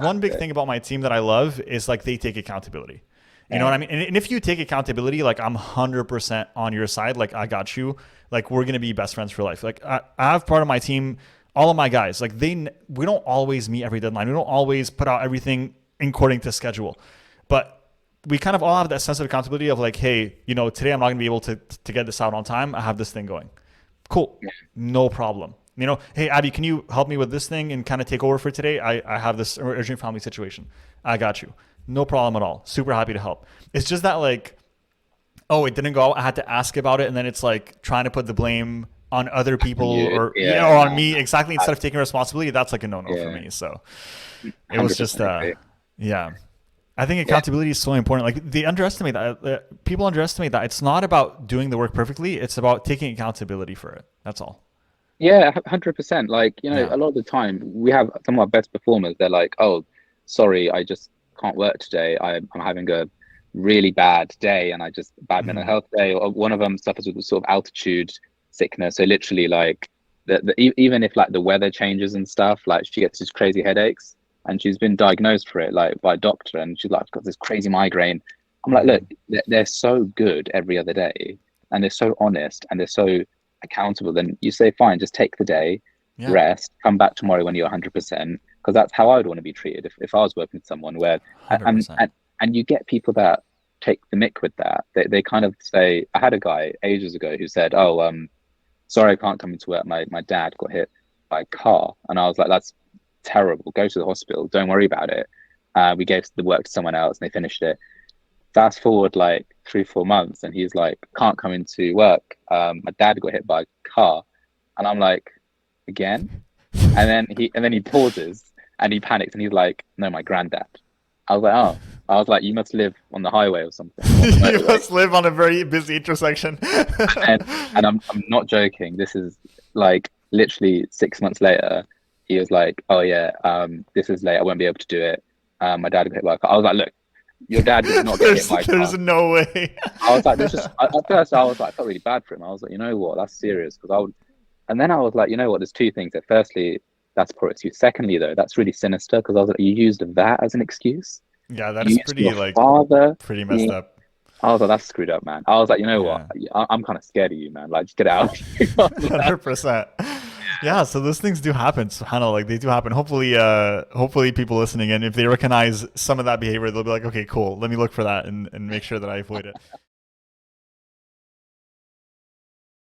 one big thing about my team that I love is like they take accountability. You know what I mean? And if you take accountability, like I'm 100% on your side. Like I got you. Like we're going to be best friends for life. Like I have part of my team, all of my guys, like we don't always meet every deadline. We don't always put out everything according to schedule, but we kind of all have that sense of accountability of like, hey, you know, today I'm not going to be able to get this out on time. I have this thing going. Cool. No problem. You know, hey, Abby, can you help me with this thing and kind of take over for today? I have this urgent family situation. I got you. No problem at all. Super happy to help. It's just that like, oh, it didn't go out. I had to ask about it. And then it's like trying to put the blame on other people or on me. Exactly. Instead of taking responsibility, that's like a no-no for me. So it was just, yeah. I think accountability is so important. Like they underestimate that. People underestimate that. It's not about doing the work perfectly. It's about taking accountability for it. That's all. Yeah, 100%. Like, you know, a lot of the time we have some of our best performers. They're like, oh, sorry, I just can't work today. I'm having a really bad day and I just bad mental health day. Or one of them suffers with sort of altitude sickness. So literally like even if like the weather changes and stuff, like she gets these crazy headaches and she's been diagnosed for it like by a doctor and she's like, I've got this crazy migraine. I'm like, look, they're so good every other day and they're so honest and they're so accountable. Then you say, fine, just take the day, rest, come back tomorrow when you're 100%. Because that's how I would want to be treated if I was working with someone where, and you get people that take the mick with that. They kind of say, I had a guy ages ago who said, oh, sorry, I can't come into work. My dad got hit by a car. And I was like, that's terrible. Go to the hospital. Don't worry about it. We gave the work to someone else and they finished it. Fast forward like 3-4 months and he's like, can't come into work. My dad got hit by a car. And I'm like, again? And then he pauses and he panics and he's like, no, my granddad. I was like, oh. I was like, you must live on the highway or something. You must live on a very busy intersection. and I'm not joking. This is like literally 6 months later. He was like, oh yeah, this is late. I won't be able to do it. My dad got hit by a car. I was like, look, your dad did not get hit by a car. There's no way. I was like, at first I was like, I felt really bad for him. I was like, you know what, that's serious. And then I was like, you know what, there's two things. That firstly, that's poor excuse. Secondly, though, that's really sinister because I was like, you used that as an excuse. Yeah, that is pretty messed up. I was like, that's screwed up, man. I was like, you know what, I'm kind of scared of you, man. Like, just get out. 100%. Yeah, so those things do happen. SubhanAllah, like they do happen. Hopefully people listening, and if they recognize some of that behavior, they'll be like, okay, cool, let me look for that and make sure that I avoid it.